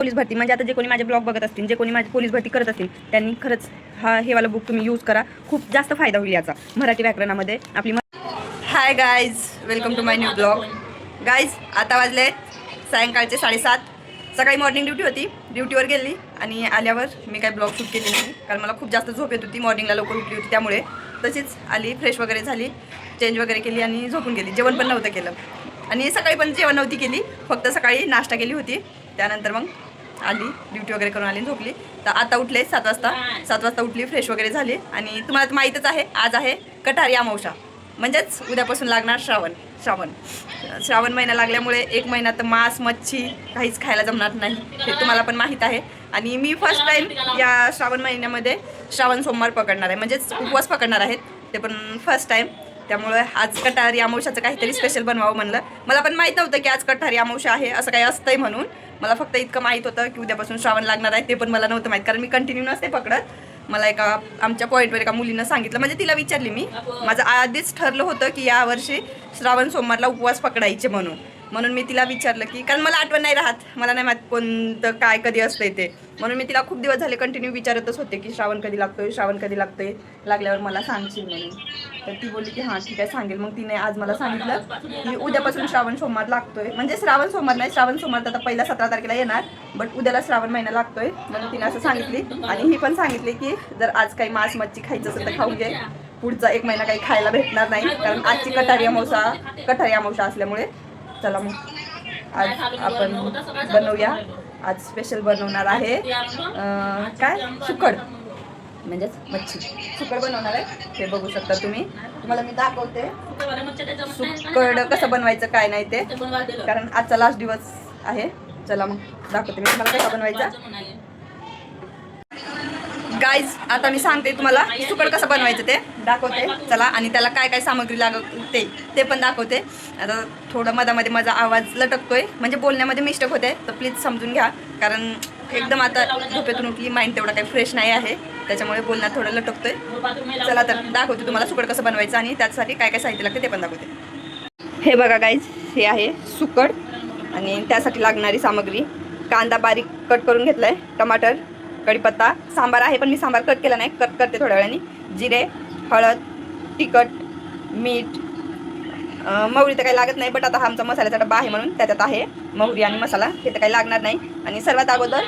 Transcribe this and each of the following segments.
Police भरती म्हणजे आता जे कोणी माझे ब्लॉग बघत असतील, जे कोणी माझी पोलीस भरती करत असतील, त्यांनी खरंच हे वाला बुक तुम्ही यूज करा. खूप जास्त फायदा होईल याचा मराठी व्याकरणामध्ये आपली. Hi guys, welcome to my new blog. Guys आता वाजले सायंकाळचे 7:30. सकाळी मॉर्निंग ड्युटी होती, ड्युटीवर गेली आणि आल्यावर मी काही ब्लॉग शूट केली नाही कारण मला खूप जास्त झोप येत होती. मॉर्निंगला लवकर उठली होती त्यामुळे. तशीच आली, फ्रेश वगैरे झाली, चेंज वगैरे केली आणि झोपून गेली. जेवण पण नव्हतं केलं आणि सकाळी पण जेवण नव्हती केली, फक्त सकाळी नाश्ता केली होती. त्यानंतर मग आली, ड्युटी वगैरे करून आली, झोपली. तर आता उठले 7 वाजता. 7 वाजता उठली, फ्रेश वगैरे झाली आणि तुम्हाला तर माहीतच आहे आज आहे कटारी अमावस्या, म्हणजेच उद्यापासून लागणार श्रावण महिना लागल्यामुळे 1 महिना तर मांस मच्छी काहीच खायला जमणार नाही, हे तुम्हाला पण माहीत आहे. आणि मी फर्स्ट टाईम या श्रावण महिन्यामध्ये श्रावण सोमवार पकडणार आहे, म्हणजेच उपवास पकडणार आहेत, ते पण फर्स्ट टाईम. त्यामुळे आज कटारी अमावस्याचं काहीतरी स्पेशल बनवावं म्हणलं. मला पण माहीत नव्हतं की आज कटारी अमावस्या आहे असं काही असतंय म्हणून. मला फक्त इतकं माहीत होतं की उद्यापासून श्रावण लागणार आहे, ते पण मला नव्हतं माहीत कारण मी कंटिन्यू नसते पकडत. मला एका आमच्या पॉईंटवर एका मुलीनं सांगितलं, म्हणजे तिला विचारली मी. माझं आधीच ठरलं होतं की यावर्षी श्रावण सोमवारला उपवास पकडायचे म्हणून मी तिला विचारलं की, कारण मला आठवण नाही राहत, मला नाही माहीत कोणतं काय कधी असतंय ते, म्हणून मी तिला खूप दिवस झाले कंटिन्यू विचारतच होते की श्रावण कधी लागतोय, लागल्यावर मला सांगशील म्हणून. तर ती बोलली की हां ठीक आहे सांगेल. मग तिने आज मला सांगितलं की उद्यापासून श्रावण सोमवार लागतोय, म्हणजे श्रावण सोमवार नाही, श्रावण सोमवार तर आता पहिला 17 तारखेला येणार, बट उद्याला श्रावण महिना लागतोय म्हणून तिने असं सांगितली. आणि ही पण सांगितली की जर आज काही मांस मच्छी खायचं असेल तर खाऊन घे, पुढचा 1 महिना काही खायला भेटणार नाही कारण आजची कटारी अमावस्या असल्यामुळे. चला मग आज आपण बनवूया. आज स्पेशल बनवणार आहे काय सुकड, म्हणजेच मच्छी सुकड बनवणार आहे. हे बघू शकता तुम्ही, तुम्हाला मी दाखवते सुकड कसं बनवायचं काय नाही ते, कारण आजचा लास्ट दिवस आहे. चला मग दाखवते मी तुम्हाला कसं बनवायचं. गाईज आता मी सांगते तुम्हाला सुकड कसं बनवायचं ते दाखवते. चला, आणि त्याला काय काय सामग्री लागते ते पण दाखवते. आता थोडं मधामध्ये माझा आवाज लटकतोय, म्हणजे बोलण्यामध्ये मिस्टेक होते, तर प्लीज समजून घ्या कारण एकदम आता झोपेतून उठली, माइंड तेवढा काही फ्रेश नाही आहे, त्याच्यामुळे बोलण्यात थोडं लटकतोय. चला तर दाखवते तुम्हाला सुकड कसं बनवायचं आणि त्यासाठी काय काय साहित्य लागते ते पण दाखवते. हे बघा गाईज, हे आहे सुकड आणि त्यासाठी लागणारी सामग्री. कांदा बारीक कट करून घेतलाय, टमाटर, कढीपत्ता, सांबार आहे पण मी सांबार कट केला नाही, कट करते थोड्या वेळाने. जिरे, हळद, तिखट, मीठ, मोहरी तर काही लागत नाही, बट आता हा आमचा मसाल्याचा डबा आहे म्हणून त्याच्यात आहे मोहरी आणि मसाला, हे तर काही लागणार नाही. आणि सर्वात अगोदर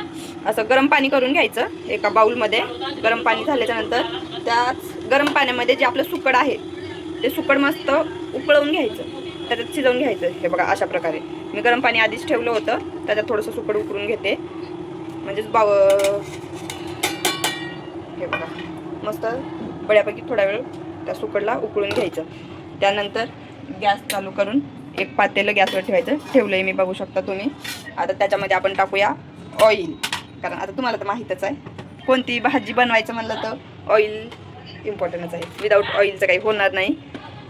असं गरम पाणी करून घ्यायचं एका बाउलमध्ये. गरम पाणी झाल्याच्यानंतर त्याच गरम पाण्यामध्ये जे आपलं सुकड आहे ते सुकड मस्त उकळवून घ्यायचं, त्याच्यात शिजवून घ्यायचं. हे बघा अशा प्रकारे मी गरम पाणी आधीच ठेवलं होतं, त्याच्यात थोडंसं सुकड उकळून घेते, म्हणजेच हे बघा मस्त बऱ्यापैकी थोडा वेळ त्या सुकडला उकळून घ्यायचं. त्यानंतर गॅस चालू करून एक पातेलं गॅसवर ठेवलं आहे मी, बघू शकता तुम्ही. आता त्याच्यामध्ये आपण टाकूया ऑइल, कारण आता तुम्हाला तर माहीतच आहे कोणती भाजी बनवायचं म्हणलं तर ऑइल इम्पॉर्टंटच आहे, विदाऊट ऑइलचं काही होणार नाही.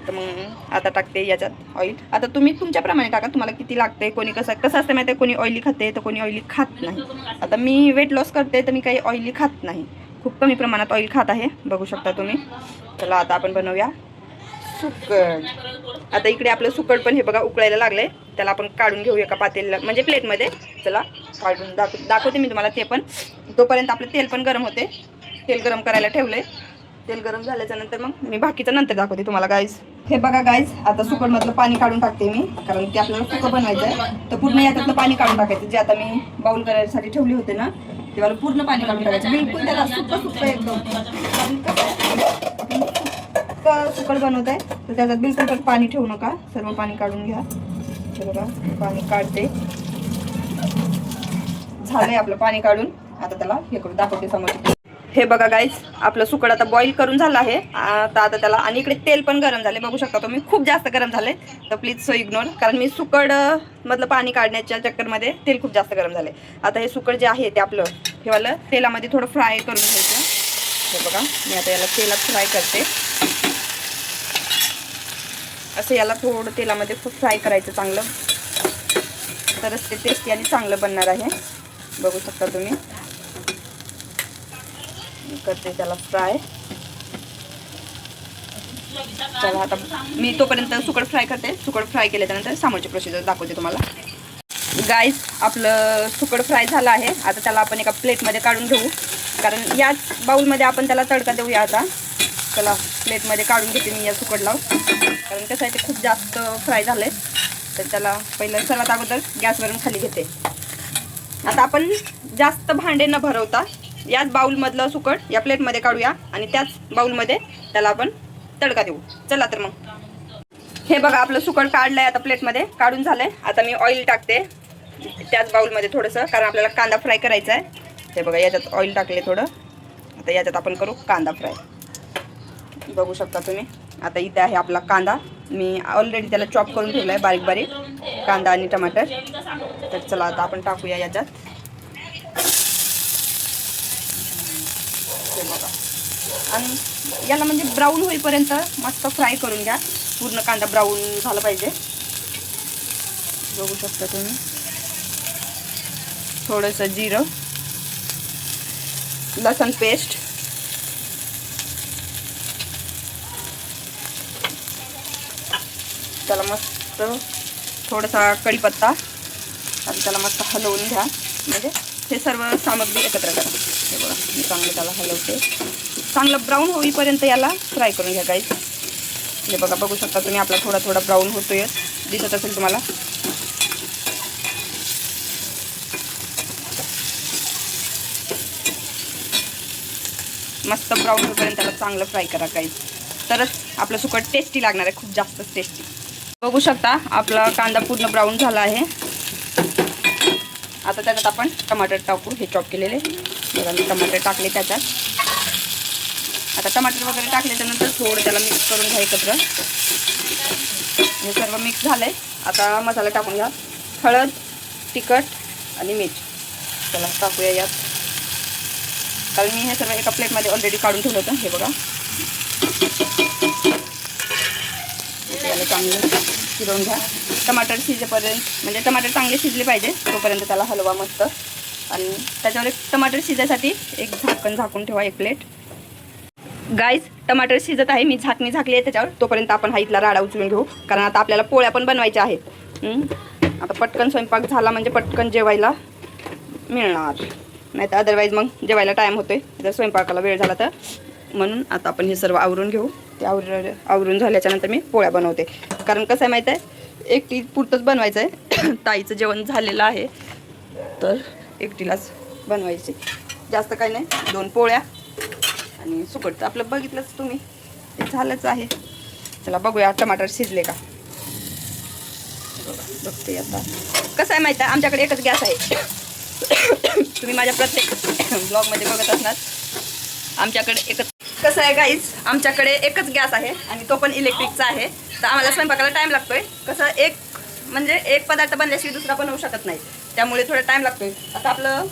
तर मग आता टाकते याच्यात ऑइल. आता तुम्ही तुमच्याप्रमाणे टाका, तुम्हाला किती लागते. कोणी कसं असतं माहिती आहे, कोणी ऑइली खाते तर कोणी ऑइली खात नाही. आता मी वेट लॉस करते तर मी काही ऑइली खात नाही, खूप कमी प्रमाणात ऑइल खात आहे, बघू शकता तुम्ही. चला आता आपण बनवूया सुकड. आता इकडे आपलं सुकड पण हे बघा उकळायला लागलंय, त्याला आपण काढून घेऊया का पातेला, म्हणजे प्लेटमध्ये. चला काढून दाखवते मी तुम्हाला ते पण. तोपर्यंत आपलं तेल पण गरम होते, तेल गरम करायला ठेवलंय. तेल गरम झाल्याच्या नंतर मग मी बाकीचं नंतर दाखवते तुम्हाला. गाईज हे बघा गाईज, आता सुकडमधलं पाणी काढून टाकते मी, कारण ते आपल्याला सुकं बनवायचं आहे. तर पूर्ण याच्यातलं पाणी काढून टाकायचं, जे आता मी बाउल करायसाठी ठेवली होते ना तेव्हा पूर्ण पाणी काढून टाकायचं, बिलकुल त्याला सुकं एकदम. सुकड बनवत आहे तर त्याच्यात बिलकुल पाणी ठेवू नका, सर्व पाणी काढून घ्या. हे बघा पाणी काढते, झालंय आपलं पाणी काढून. आता त्याला हे करून दाखवते समोर. हे बघा गाईज, आपलं सुकड आता बॉईल करून झालं आहे. आता त्याला, आणि इकडे तेल पण गरम झाले, बघू शकता तुम्ही, खूप जास्त गरम झाले. तर प्लीज सो इग्नोर, कारण मी सुकड मधलं पाणी काढण्याच्या चक्करमध्ये तेल खूप जास्त गरम झाले. आता हे सुकड जे आहे ते आपलं हे वालं तेलामध्ये थोडं फ्राय करून घ्यायचं. हे बघा मी आता याला तेलात फ्राय करते, असं याला थोडं तेलामध्ये फ्राय करायचं चांगलं, तरच ते टेस्टी आणि चांगलं बनणार आहे. बघू शकता तुम्ही, करते त्याला फ्राय. चला आता मी तोपर्यंत सुकड फ्राय करते. सुकड फ्राय केल्याच्यानंतर समोरची प्रोसिजर दाखवते तुम्हाला. गाईस आपलं सुकड फ्राय झालं आहे. आता त्याला आपण एका प्लेटमध्ये काढून घेऊ, कारण याच बाउलमध्ये आपण त्याला तडका देऊया. आता त्याला प्लेटमध्ये काढून घेते मी या सुकडला, कारण कसं आहे ते खूप जास्त फ्राय झालं आहे. तर त्याला पहिलं सर्वात अगोदर गॅसवरून खाली घेते. आता आपण जास्त भांडे न भरवता याच बाउलमधलं सुकड या प्लेटमध्ये काढूया आणि त्याच बाउलमध्ये त्याला आपण तडका देऊ. चला तर मग हे बघा आपलं सुकड काढलं आहे, आता प्लेटमध्ये काढून झालं आहे. आता मी ऑइल टाकते त्याच बाउलमध्ये थोडंसं, कारण आपल्याला कांदा फ्राय करायचा आहे. हे बघा याच्यात ऑइल टाकले थोडं. आता याच्यात आपण करू कांदा फ्राय. बघू शकता तुम्ही. आता इथे आहे आपला कांदा, मी ऑलरेडी त्याला चॉप करून ठेवला आहे बारीक बारीक, कांदा आणि टमाटर. तर चला आता आपण टाकूया याच्यात. हे बघा आणि याला म्हणजे ब्राऊन होईपर्यंत मस्त फ्राय करून घ्या. पूर्ण कांदा ब्राऊन झाला पाहिजे. बघू शकता तुम्ही. थोडंसं जिरं, लसूण पेस्ट, त्याला मस्त थोडासा कढीपत्ता आणि त्याला मस्त हलवून घ्या. म्हणजे हे सर्व सामग्री एकत्र करा. हे बघा मी चांगलं त्याला हलवते. चांगलं ब्राऊन होईपर्यंत याला फ्राय करून घ्या गाईस. हे बघा बघू शकता तुम्ही आपला थोडा थोडा ब्राऊन होतोय, दिसत असेल तुम्हाला. मस्त ब्राऊन होईपर्यंत त्याला चांगलं फ्राय करा गाईस, तरच आपलं सुकट टेस्टी लागणार आहे, खूप जास्त टेस्टी. बघू शकता आपला कांदा पूर्ण ब्राऊन झाला आहे. आता त्याच्यात आपण टमाटर टाकू, हे चॉप केलेले. बघा मी टमाटर टाकले त्याच्यात. आता टमाटर वगैरे टाकल्याच्यानंतर थोडं त्याला मिक्स करून घ्या एकत्र. हे सर्व मिक्स झालं आहे. आता मसाला टाकून घ्या. हळद, तिखट आणि मीठ त्याला टाकूया यात, कारण मी हे सर्व एका प्लेटमध्ये ऑलरेडी काढून ठेवलं होतं. हे बघा याला चांगलं शिजवून घ्या. टमाटर शिजेपर्यंत, म्हणजे टमाटर चांगले शिजले पाहिजे तोपर्यंत त्याला हलवा मस्त. आणि त्याच्यावर एक टमाटर शिजायसाठी एक झाकण झाकून ठेवा, एक प्लेट. गाईज टमाटर शिजत आहे, मी झाकणी झाकली आहे त्याच्यावर. तोपर्यंत आपण हा इथला राडा उचलून घेऊ, कारण आता आपल्याला पोळ्या पण बनवायच्या आहेत. आता पटकन स्वयंपाक झाला म्हणजे पटकन जेवायला मिळणार, नाही तर अदरवाईज मग जेवायला टाईम होतोय जर स्वयंपाकाला वेळ झाला तर. म्हणून आता आपण हे सर्व आवरून घेऊ. ते आवरून झाल्याच्यानंतर मी पोळ्या बनवते, कारण कसं आहे माहीत आहे, एकटी पुरतंच बनवायचं आहे. ताईचं जेवण झालेलं आहे तर एकटीलाच बनवायचे, जास्त काही नाही. 2 पोळ्या आणि सुकटचं आपलं बघितलंच तुम्ही, ते झालंच आहे. चला बघूया टमाटर शिजले का. बघते आता. कसं आहे माहीत आहे, आमच्याकडे एकच गॅस आहे. तुम्ही माझ्या प्रत्येक ब्लॉगमध्ये बघत असणार. आमच्याकडे एकच, कसं आहे गाईज, आमच्याकडे एकच गॅस आहे आणि तो पण इलेक्ट्रिकचा आहे. तर आम्हाला स्वयंपाकाला टाईम लागतोय. कसं एक पदार्थ बनल्याशिवाय दुसरा बनवू शकत नाही, त्यामुळे थोडा टाईम लागतोय. आता आपलं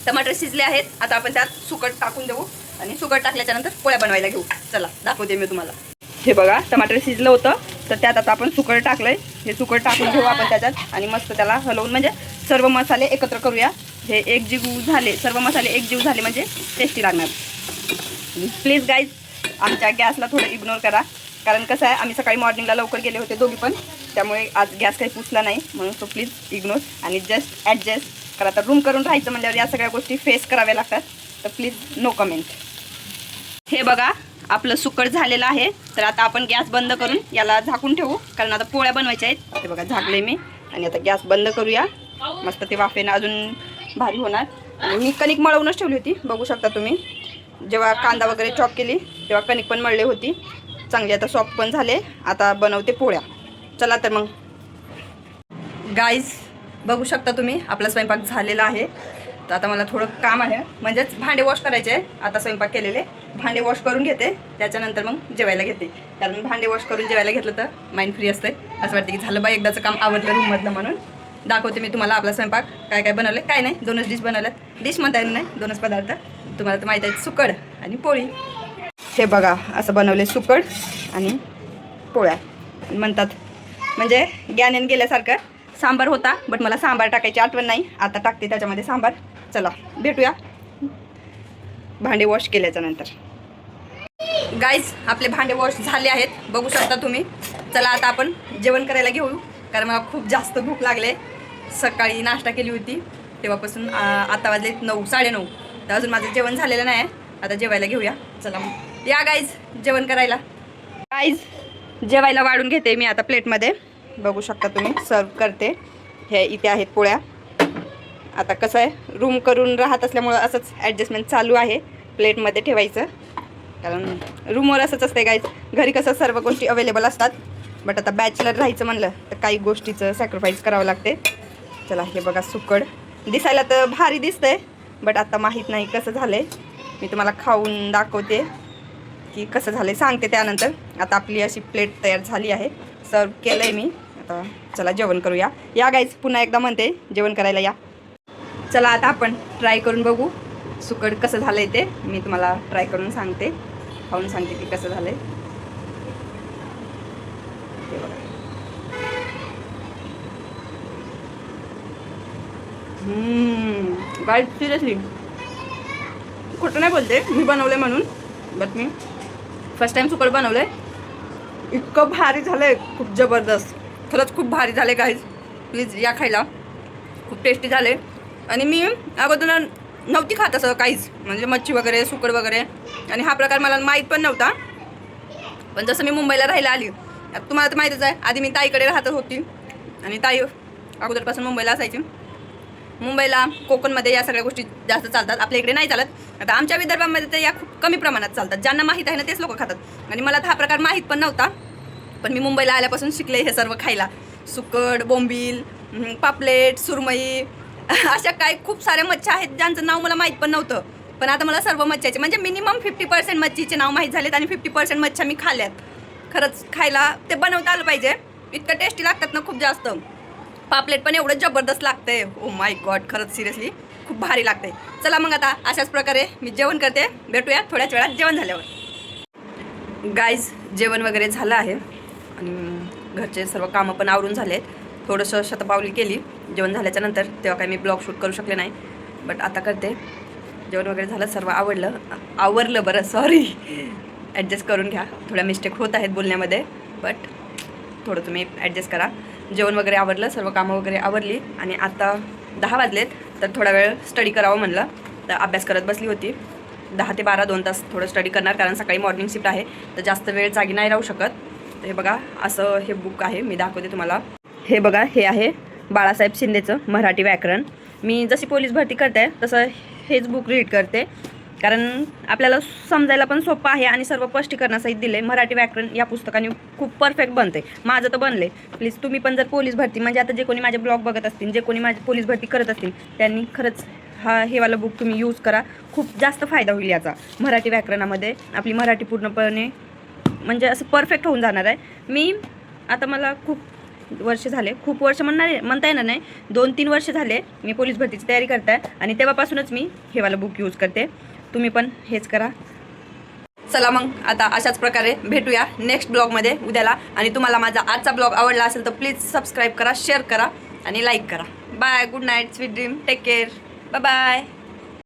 टमाटर शिजले आहेत. आता आपण त्यात सुकट टाकून देऊ आणि सुकट टाकल्याच्यानंतर पोळ्या बनवायला घेऊ. चला दाखवते मी तुम्हाला. हे बघा टमाटर शिजलं होतं, तर त्यात आता आपण सुकट टाकलंय. हे सुकट टाकून घेऊ आपण त्याच्यात आणि मस्त त्याला हलवून, म्हणजे सर्व मसाले एकत्र करूया. हे एकजीव झाले, सर्व मसाले एकजीव झाले म्हणजे टेस्टी लागणार. प्लीज गाईज आमच्या गॅसला थोडं इग्नोर करा, कारण कसं आहे आम्ही सकाळी मॉर्निंगला लवकर गेले होते दोघी पण, त्यामुळे आज गॅस काही पुसला नाही. म्हणून तो प्लीज इग्नोर आणि जस्ट ॲडजस्ट करा. तर रूम करून राहायचं म्हणल्यावर या सगळ्या गोष्टी फेस कराव्या लागतात. तर प्लीज नो कमेंट. हे बघा आपलं सुकट झालेलं आहे. तर आता आपण गॅस बंद करून याला झाकून ठेवू, कारण आता पोळ्या बनवायच्या आहेत. हे बघा झाकले मी आणि आता गॅस बंद करूया. मस्त ते वाफेनं अजून भारी होणार. आणि मी कणिक मळवूनच ठेवली होती, बघू शकता तुम्ही. जेव्हा कांदा वगैरे चॉप केली तेव्हा कणिक पण मळली होती चांगली. आता सॉफ्ट पण झाले. आता बनवते पोळ्या. चला तर मग गाईज बघू शकता तुम्ही आपला स्वयंपाक झालेला आहे. तर आता मला थोडं काम आहे, म्हणजेच भांडे वॉश करायचे आहे. आता स्वयंपाक केलेले भांडे वॉश करून घेते, त्याच्यानंतर मग जेवायला घेते. कारण भांडे वॉश करून जेवायला घेतलं तर माइंड फ्री असते. असं वाटतं की झालं बा एकदाचं काम आवडलं रूममधलं. म्हणून दाखवते मी तुम्हाला आपला स्वयंपाक काय काय बनवलं. काय नाही 2च डिश बनवल्यात. डिश म्हणता येईल नाही, 2च पदार्थ. तुम्हाला तर माहीत आहे, सुकड आणि पोळी. हे बघा असं बनवले सुकड आणि पोळ्या म्हणतात, म्हणजे ज्ञानेन गेल्यासारखं. सांबार होता बट मला सांबार टाकायची आठवण नाही, आता टाकते त्याच्यामध्ये सांबार. चला भेटूया भांडे वॉश केल्याच्यानंतर. गाईज आपले भांडे वॉश झाले आहेत, बघू शकता तुम्ही. चला आता आपण जेवण करायला घेऊ, कारण मला खूप जास्त भूक लागले. सकाळी नाश्ता केली होती तेव्हापासून आता वाजले 9 9:30 तर अजून माझं जेवण झालेलं नाही आहे. आता जेवायला घेऊया. चला मग या गाईज जेवण करायला. गाईज जेवायला वाढून घेते मी आता प्लेटमध्ये. बघू शकता तुम्ही सर्व करते. हे इथे आहेत पोळ्या. आता कसं आहे रूम करून राहत असल्यामुळं असंच ॲडजस्टमेंट चालू आहे प्लेटमध्ये ठेवायचं. कारण रूमवर असंच असते गाईज. घरी कसं सर्व गोष्टी अवेलेबल असतात बट आता बॅचलर राहायचं म्हणलं तर काही गोष्टीचं सॅक्रिफाईस करावं लागते. चला हे बघा सुकड दिसायला तर भारी दिसतंय बट आता माहीत नाही कसं झालं आहे. मी तुम्हाला खाऊन दाखवते की कसं झालं आहे सांगते त्यानंतर. आता आपली अशी प्लेट तयार झाली आहे. सर्व केलं आहे मी. आता चला जेवण करूया. या गाईज पुन्हा एकदा म्हणते जेवण करायला या. चला आता आपण ट्राय करून बघू सुकड कसं झालं आहे ते. मी तुम्हाला ट्राय करून सांगते, खाऊन सांगते की कसं झालं आहे. गाईज सिरियसली खोटं नाही बोलते, मी बनवले म्हणून. बट मी फर्स्ट टाइम सुकड बनवलं आहे. इतकं भारी झालं आहे, खूप जबरदस्त. खरंच खूप भारी झाले गाईज. प्लीज या खायला. खूप टेस्टी झाले. आणि मी अगोदर नव्हती खात असं काहीच, म्हणजे मच्छी वगैरे सुकड वगैरे. आणि हा प्रकार मला माहीत पण नव्हता. पण जसं मी मुंबईला राहायला आली, आता तुम्हाला तर माहीतच आहे, आधी मी ताईकडे राहत होती आणि ताई अगोदरपासून मुंबईला असायची. मुंबईला कोकणमध्ये या सगळ्या गोष्टी जास्त चालतात, आपल्या इकडे नाही चालत. आता आमच्या विदर्भामध्ये तर या खूप कमी प्रमाणात चालतात. ज्यांना माहीत आहे ना तेच लोक खातात. आणि मला तर हा प्रकार माहीत पण नव्हता. पण मी मुंबईला आल्यापासून शिकले हे सर्व खायला. सुकड, बोंबील, पापलेट, सुरमई, अशा काही खूप साऱ्या मच्छ्या आहेत ज्यांचं नाव मला माहीत पण नव्हतं. पण आता मला सर्व मच्छ्याचे म्हणजे मिनिमम 50% मच्छीचे नाव माहीत झालेत आणि 50% मच्छ्या मी खाल्ल्यात. खरंच खायला ते बनवता आलं पाहिजे. इतकं टेस्टी लागतात ना खूप जास्त. पापलेट पण एवढं जबरदस्त लागतंय. ओ माय गॉड, खरंच सिरियसली खूप भारी लागतंय. चला मग आता अशाच प्रकारे मी जेवण करते. भेटूया थोड्याच वेळात जेवण झाल्यावर. गाईज जेवण वगैरे झालं आहे आणि घरचे सर्व कामं पण आवरून झालेत. थोडंसं शतपावली केली जेवण झाल्याच्या नंतर. तेव्हा काही मी ब्लॉग शूट करू शकले नाही बट आता करते. जेवण वगैरे झालं, सर्व आवरलं बरं. सॉरी, ॲडजस्ट करून घ्या. थोड्या मिस्टेक होत आहेत बोलण्यामध्ये बट थोडं तुम्ही ॲडजस्ट करा. जेवण वगैरे आवरलं, सर्व कामं वगैरे आवरली आणि आता 10 वाजलेत तर थोडा वेळ स्टडी करावं म्हणलं. तर अभ्यास करत बसली होती. 10 ते 12 2 तास थोडं स्टडी करणार कारण सकाळी मॉर्निंग शिफ्ट आहे तर जास्त वेळ जागी नाही राहू शकत. तर हे बघा असं हे बुक आहे, मी दाखवते तुम्हाला. हे बघा हे आहे बाळासाहेब शिंदेचं मराठी व्याकरण. मी जशी पोलीस भरती करते तसं हेच बुक रीड करते कारण आपल्याला समजायला पण सोपं आहे आणि सर्व स्पष्टीकरणासहित दिले. मराठी व्याकरण या पुस्तकाने खूप परफेक्ट बनते. माझं तर बनले. प्लीज तुम्ही पण जर पोलीस भरती म्हणजे आता जे कोणी माझे ब्लॉग बघत असतील, जे कोणी माझी पोलीस भरती करत असतील त्यांनी खरंच हेवाला बुक तुम्ही यूज करा. खूप जास्त फायदा होईल याचा. मराठी व्याकरणामध्ये आपली मराठी पूर्णपणे म्हणजे असं परफेक्ट होऊन जाणार आहे. मी आता मला खूप वर्ष झाले, खूप वर्ष म्हणता येणार नाही, 2-3 वर्ष झाले मी पोलीस भरतीची तयारी करते आहे आणि तेव्हापासूनच मी हेवाला बुक यूज करते. तुम्ही पण हेच करा. चला मग आता अशाच प्रकारे भेटूया नेक्स्ट ब्लॉगमध्ये उद्याला. आणि तुम्हाला माझा आजचा ब्लॉग आवडला असेल तर प्लीज सबस्क्राईब करा, शेअर करा आणि लाईक करा. Bye, good night, sweet dream, take care, bye bye.